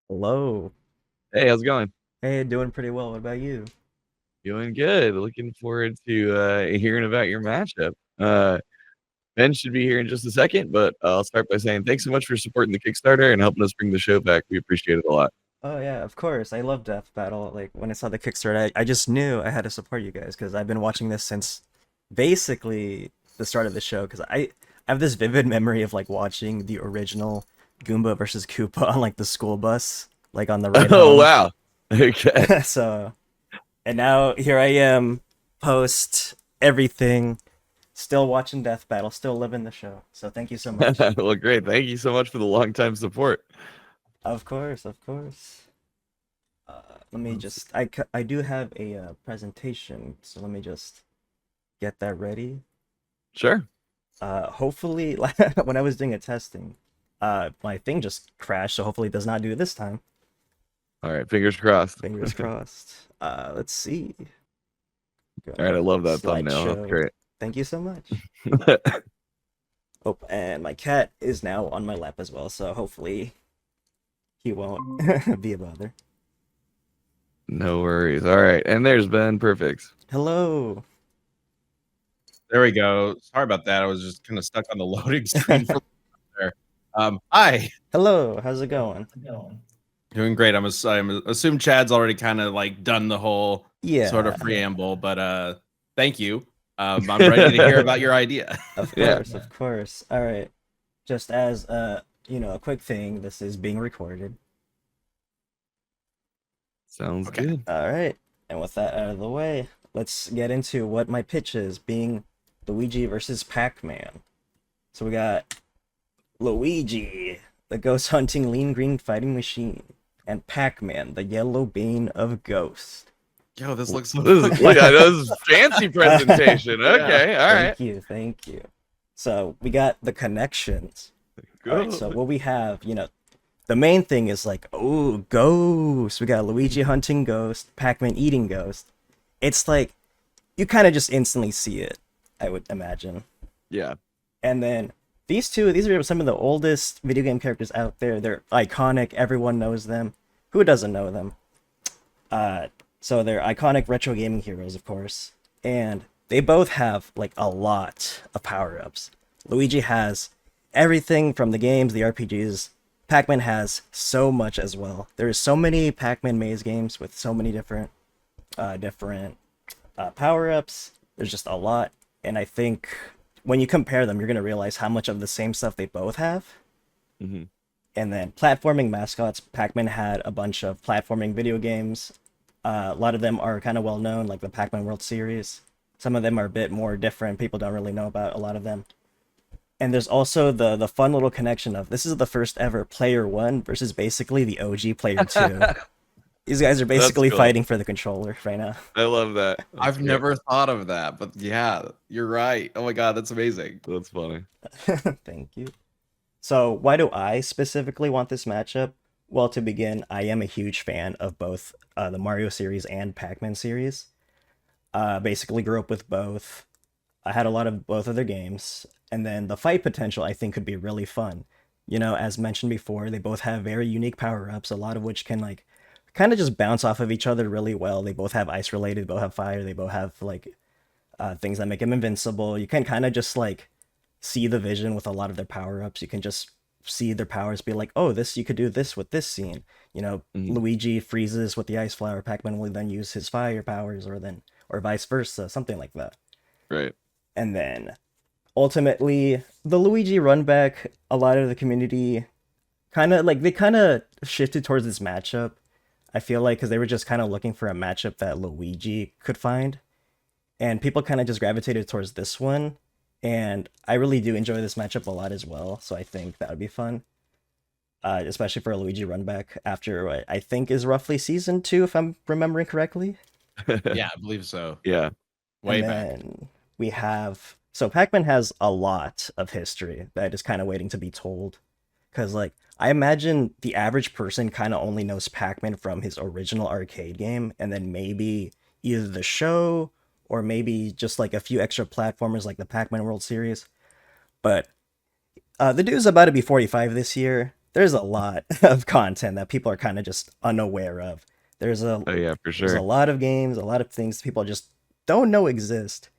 Hello. Hey, how's it going? Hey, doing pretty well. What about you? Doing good. Looking forward to hearing about your matchup. Ben should be here in just a second, but I'll start by saying thanks so much for supporting the Kickstarter and helping us bring the show back. We appreciate it a lot. Oh yeah, of course. I love Death Battle. Like when I saw the Kickstarter, I just knew I had to support you guys because I've been watching this since basically the start of the show. Because I have this vivid memory of like watching the original Goomba versus Koopa on like the school bus, like on the ride Oh home. wow. Okay. So and now here I am, post everything, still watching Death Battle, still living the show. So thank you so much. Well, great. Thank you so much for the long time support. Of course, of course. Let me just I do have a presentation, so let me just get that ready. Sure. Hopefully, when I was doing a testing, my thing just crashed, so hopefully it does not do it this time. All right. Fingers crossed. Fingers crossed. Let's see. All right. I Go love that thumbnail. That's slideshow. great. Thank you so much. Oh, and my cat is now on my lap as well, so hopefully he won't be a bother. No worries. All right. And there's Ben. Perfect. Hello. There we go. Sorry about that. I was just kind of stuck on the loading screen for there. Hi. Hello. How's it going? Doing great. I'm assume Chad's already kind of like done the whole sort Yeah. of preamble, but thank you. I'm ready to hear about your idea. Of Yeah. course, of course. All right. Just as a quick thing, this is being recorded. Sounds Okay. good. All right. And with that out of the way, let's get into what my pitch is, being Luigi versus Pac-Man. So we got Luigi, the ghost hunting lean green fighting machine, and Pac-Man, the yellow bane of ghost. Yo, this looks so Yeah, this is fancy presentation. Okay. All right. Thank you, thank you. So we got the connections. All right, so Good. what we have, the main thing is like, oh, ghost. We got Luigi hunting ghost, Pac-Man eating ghost. It's like you kind of just instantly see it, I would imagine. Yeah. And then these are some of the oldest video game characters out there. They're iconic. Everyone knows them. Who doesn't know them? So they're iconic retro gaming heroes, of course. And they both have like a lot of power-ups. Luigi has everything from the games, the RPGs. Pac-Man has so much as well. There's so many Pac-Man maze games with so many different power-ups. There's just a lot, and I think when you compare them, you're gonna realize how much of the same stuff they both have. Hmm. And then platforming mascots, Pac-Man had a bunch of platforming video games. A lot of them are kind of well known, like the Pac-Man World Series. Some of them are a bit more different. People don't really know about a lot of them. And there's also the fun little connection of this is the first ever player one versus basically the OG player two. These guys are That's basically cool. fighting for the controller right now. I love that. That's I've great. never thought of that, but yeah, you're right. Oh my god, that's amazing. That's funny. Thank you. So, why do I specifically want this matchup? Well, to begin, I am a huge fan of both the Mario series and Pac-Man series. Basically, grew up with both. I had a lot of both of their games, and then the fight potential I think could be really fun. As mentioned before, they both have very unique power-ups, a lot of which can like kind of just bounce off of each other really well. They both have ice related, both have fire, they both have like things that make them invincible. You can kind of just like see the vision with a lot of their power-ups. You can just see their powers be like, oh, this you could do this with this scene. Mhm. Luigi freezes with the ice flower, Pac-Man will then use his fire powers, or vice versa, something like that. Right. And then ultimately, the Luigi run back, a lot of the community they kind of shifted towards this matchup. I feel like because they were just kind of looking for a matchup that Luigi could find, and people kind of just gravitated towards this one. And I really do enjoy this matchup a lot as well, so I think that would be fun, especially for a Luigi run back after what I think is roughly season two, if I'm remembering correctly. Yeah, I believe so. Yeah. Way And back. then we have Pac-Man has a lot of history that is kind of waiting to be told. Cause like I imagine the average person kind of only knows Pac-Man from his original arcade game, and then maybe either the show or maybe just like a few extra platformers like the Pac-Man World Series. But the dude's about to be 45 this year, there's a lot of content that people are kind of just unaware of. There's a Oh yeah, for there's a sure. lot of games, a lot of things people just don't know exist.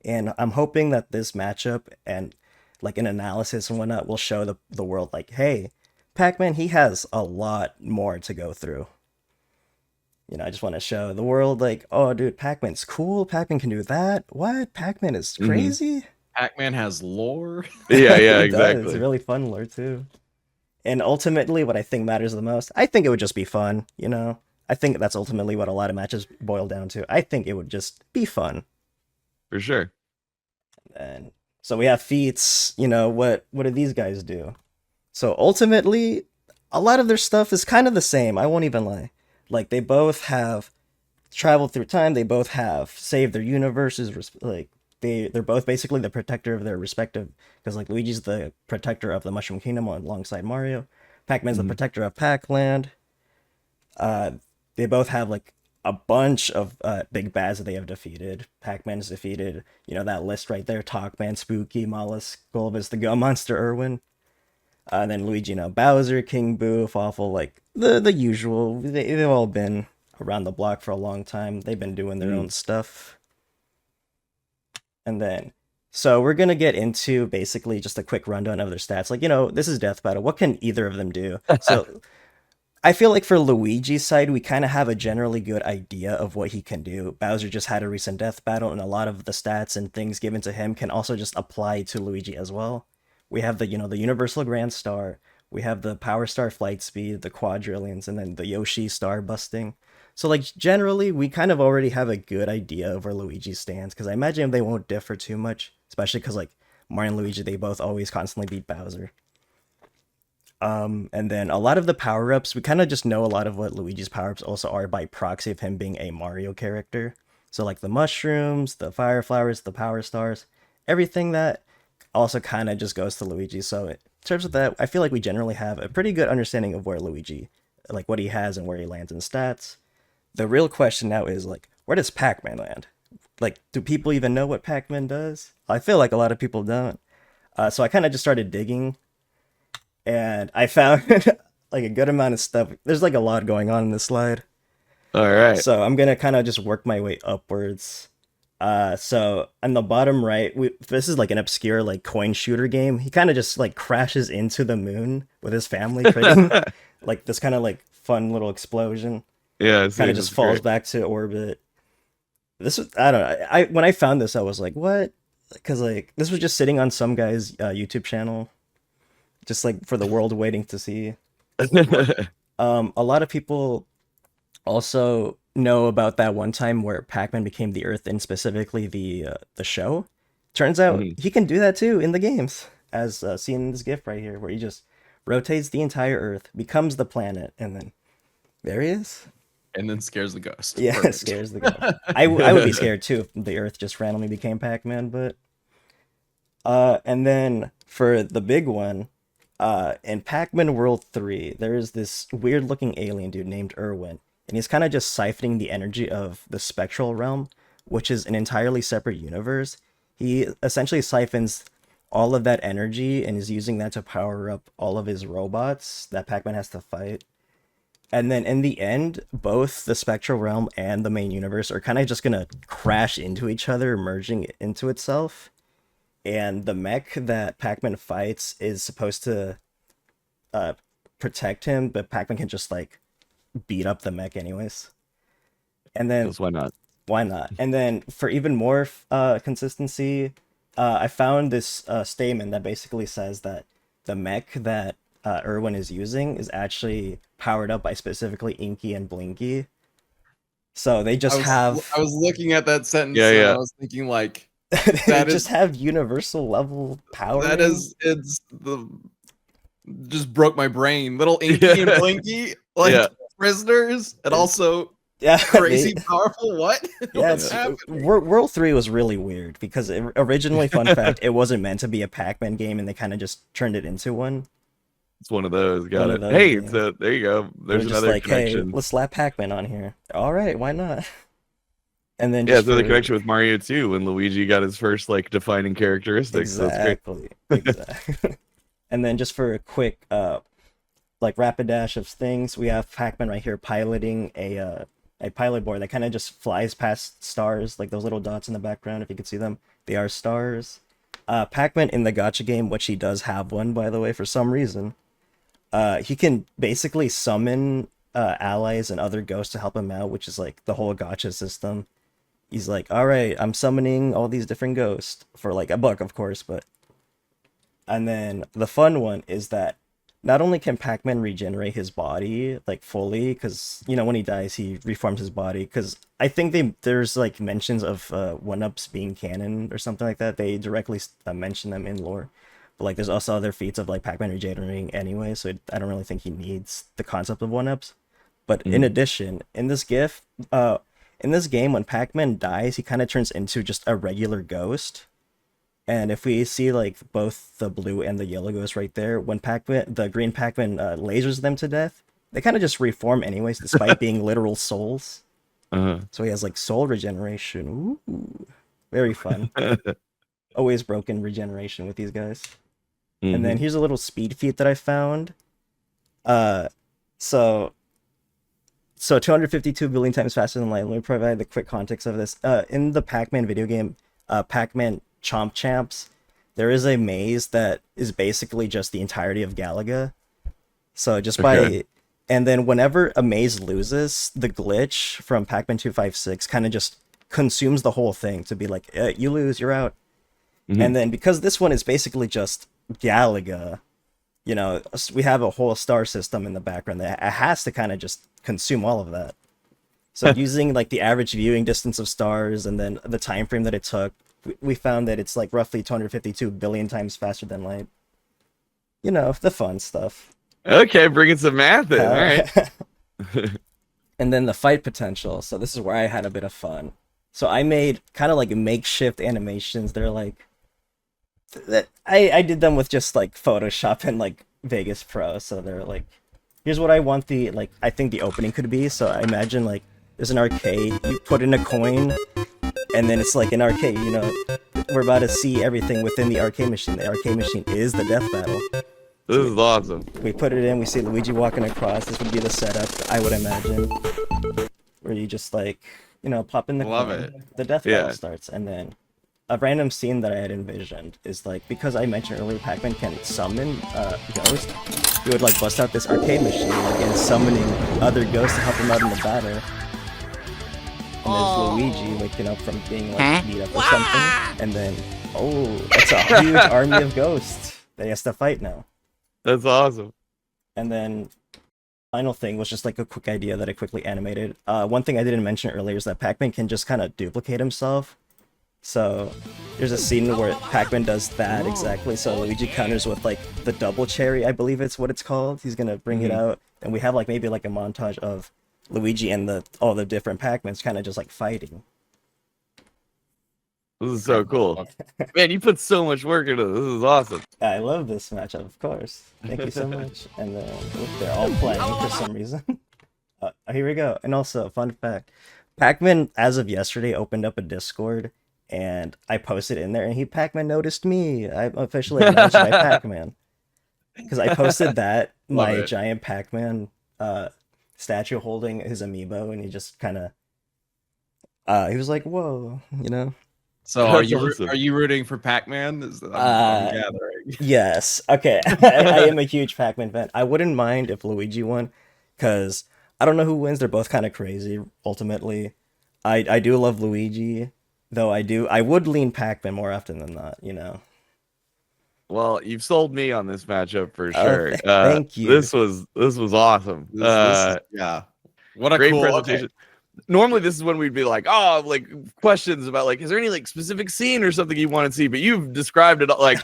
And I'm hoping that this matchup and like an analysis and whatnot will show the world like, hey, Pac-Man, he has a lot more to go through. I just want to show the world like, oh, dude, Pac-Man's cool. Pac-Man can do that. What? Pac-Man is Hmm. crazy. Pac-Man has lore. Yeah, yeah, He does. It's exactly. really fun lore too. And ultimately, what I think matters the most, I think it would just be fun. I think that's ultimately what a lot of matches boil down to. I think it would just be fun. For sure. And so we have feats. What do these guys do? So ultimately, a lot of their stuff is kind of the same. I won't even lie. Like they both have traveled through time. They both have saved their universes. Like they're both basically the protector of their respective. Because like Luigi's the protector of the Mushroom Kingdom alongside Mario. Pac-Man's the Mhm. protector of Pac-Land. Uh, they both have like a bunch of big bads that they have defeated. Pac-Man's defeated, that list right there: Talkman, Spooky, Mollusk, Golbus, the Go Monster, Irwin. And then Luigi, Bowser, King Boo, Fawful, like the usual. They've all been around the block for a long time. They've been doing their own stuff. And then, so we're gonna get into basically just a quick rundown of their stats. Like, this is Death Battle. What can either of them do? So I feel like for Luigi's side, we kind of have a generally good idea of what he can do. Bowser just had a recent death battle, and a lot of the stats and things given to him can also just apply to Luigi as well. We have the Universal Grand Star, we have the Power Star Flight Speed, the Quadrillions, and then the Yoshi Star Busting. So like generally, we kind of already have a good idea of where Luigi stands, because I imagine they won't differ too much, especially because like Mario and Luigi, they both always constantly beat Bowser. And then a lot of the power ups, we kind of just know a lot of what Luigi's power ups also are by proxy of him being a Mario character. So, like the mushrooms, the fire flowers, the power stars, everything that also kind of just goes to Luigi. So, in terms of that, I feel like we generally have a pretty good understanding of where Luigi, like what he has and where he lands in stats. The real question now is, like, where does Pac Man land? Like, do people even know what Pac Man does? I feel like a lot of people don't. So, I kind of just started digging and I found like a good amount of stuff. There's like a lot going on in this slide, All right. so I'm gonna kind of just work my way upwards. So on the bottom right, this is like an obscure like coin shooter game. He kind of just like crashes into the moon with his family, creating like this kind of like fun little explosion. Yeah, I Kind see. of just That's falls great. back to orbit. This was I don't know. I when I found this, I was like, what? Because like this was just sitting on some guy's YouTube channel, just like for the world waiting to see. A lot of people also know about that one time where Pac-Man became the Earth, and specifically the show. Turns out Mhm. he can do that too in the games, as seen in this GIF right here, where he just rotates the entire Earth, becomes the planet, and then there he is. And then scares the ghost. Yeah, it Perfect. scares the ghost. I would be scared too if the Earth just randomly became Pac-Man, but and then for the big one, in Pac-Man World 3, there is this weird-looking alien dude named Irwin, and he's kind of just siphoning the energy of the spectral realm, which is an entirely separate universe. He essentially siphons all of that energy and is using that to power up all of his robots that Pac-Man has to fight. And then in the end, both the spectral realm and the main universe are kind of just gonna crash into each other, merging into itself. And the mech that Pac-Man fights is supposed to uh, protect him, but Pac-Man can just like beat up the mech anyways. And then Because why not? why not? And then for even more consistency, I found this statement that basically says that the mech that Irwin is using is actually powered up by specifically Inky and Blinky. So they I just was have I was looking at that sentence Yeah, and I yeah. was thinking like they that just is have universal level that powering. is it's the just broke my brain. Little Inky and Yeah. Blinky, like Yeah. prisoners, and also Yeah, they crazy powerful. What? yeah, What's it's happening? World 3 was really weird because originally, fun fact, it wasn't meant to be a Pac-Man game, and they kind of just turned it into one. It's one of those. One Got of it. those Hey, games. so there you go. They were There's just another like, hey, connection. let's slap Pac-Man on here. All right, why not? And then Yeah, just so the for connection with Mario too, when Luigi got his first like defining characteristics. So that's great. exactly, exactly. And then just for a quick like rapid dash of things. We have Pac-Man right here piloting a pilot board that kind of just flies past stars, like those little dots in the background. If you could see them, they are stars. Pac-Man in the Gacha game, which he does have one by the way for some reason. He can basically summon allies and other ghosts to help him out, which is like the whole Gacha system. He's like, all right, I'm summoning all these different ghosts for like a buck, of course, but. And then the fun one is that not only can Pac-Man regenerate his body like fully, because when he dies he reforms his body. Because I think there's like mentions of one-ups being canon or something like that. They directly mention them in lore. But like there's also other feats of like Pac-Man regenerating anyway, so I don't really think he needs the concept of one-ups. But in addition, in this in this game, when Pac-Man dies, he kind of turns into just a regular ghost. And if we see like both the blue and the yellow ghost right there, when the green Pac-Man lasers them to death, they kind of just reform anyways, despite being literal souls. So he has like soul regeneration. Ooh, very fun. Always broken regeneration with these guys. And then here's a little speed feat that I found. So 252 billion times faster than light. Let me provide the quick context of this. In the Pac-Man video game, Pac-Man Chomp Champs, there is a maze that is basically just the entirety of Galaga. So just and then whenever a maze loses, the glitch from Pac-Man 256 kind of just consumes the whole thing to be like, you lose, you're out. And then because this one is basically just Galaga, we have a whole star system in the background that it has to kind of just consume all of that. So using like the average viewing distance of stars and then the time frame that it took, we found that it's like roughly 252 billion times faster than light. The fun stuff. Okay, bringing some math in. All right. And then the fight potential. So this is where I had a bit of fun. So I made kind of like makeshift animations. They're like that I did them with just like Photoshop and like Vegas Pro. So they're like, here's what I want I think the opening could be. So I imagine like there's an arcade, you put in a coin, and then it's like an arcade, we're about to see everything within the arcade machine. The arcade machine is the death battle. This is awesome. We put it in, we see Luigi walking across. This would be the setup, I would imagine. Where you just like, pop in the coin. The death battle starts, and then a random scene that I had envisioned is like, because I mentioned earlier Pac-Man can summon ghosts, he would like bust out this arcade machine and begin summoning other ghosts to help him out in the battle. And there's Luigi waking up from being like beat up or something, and then that's a huge army of ghosts that he has to fight now. That's awesome. And then final thing was just like a quick idea that I quickly animated. One thing I didn't mention earlier is that Pac-Man can just kind of duplicate himself. So there's a scene where Pac-Man does that exactly. So Luigi counters with like the double cherry, I believe it's what it's called. He's gonna bring it out, and we have like maybe like a montage of Luigi and all the different Pac-Mans kind of just like fighting. This is so cool. Man, you put so much work into this. This is awesome. I love this matchup, of course. Thank you so much. And then they're all playing for some reason. Here we go. And also, fun fact. Pac-Man, as of yesterday, opened up a Discord, and I posted in there, and Pac-Man noticed me. I'm officially acknowledged by Pac-Man. Because I posted that, my giant Pac-Man statue holding his amiibo, and he just kind of he was like, whoa, So are you rooting for Pac-Man? I'm gathering. Yes. Okay. I am a huge Pac-Man fan. I wouldn't mind if Luigi won, because I don't know who wins. They're both kind of crazy ultimately. I do love Luigi, though I would lean Pac-Man more often than not, Well, you've sold me on this matchup for sure. Thank you. This was awesome. Yeah. What a great cool presentation. Normally this is when we'd be like, like questions about like, is there any like specific scene or something you want to see? But you've described it like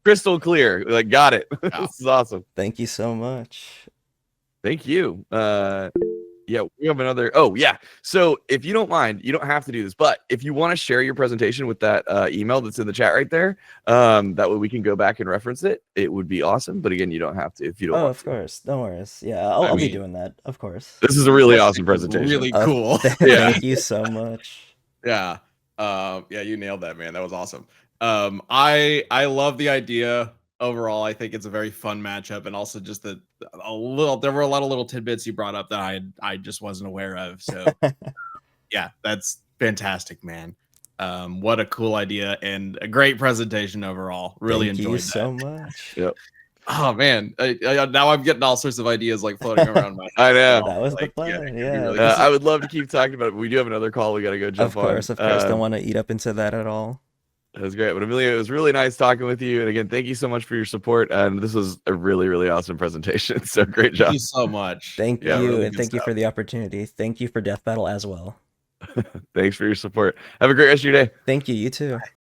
crystal clear. Like, got it. This is awesome. Thank you so much. Thank you. Yeah, we have another. Oh, yeah. So if you don't mind, you don't have to do this, but if you want to share your presentation with that email that's in the chat right there, that way we can go back and reference it. It would be awesome. But again, you don't have to if you don't want of course. No worries. Yeah, I'll be doing that, of course. This is a really awesome presentation. Really cool. Thank you so much. Yeah. Yeah, you nailed that, man. That was awesome. I love the idea overall, I think it's a very fun matchup, and also just there were a lot of little tidbits you brought up that I just wasn't aware of. So yeah, that's fantastic, man. What a cool idea and a great presentation overall. Really Thank you enjoyed that. so much. Yep. Oh man, now I'm getting all sorts of ideas like floating around my head. I know. That was the Like, plan. it could be Yeah. really This I would love to keep talking about it, but we do have another call we got to go jump on. Of course. Don't want to eat up into that at all. That was great. But Amelia, it was really nice talking with you. And again, thank you so much for your support. And this was a really, really awesome presentation. So great job. Thank you so much. Thank Yeah, you, really and good thank you stuff. for the opportunity. Thank you for Death Battle as well. Thanks for your support. Have a great rest of your day. Thank you. You too.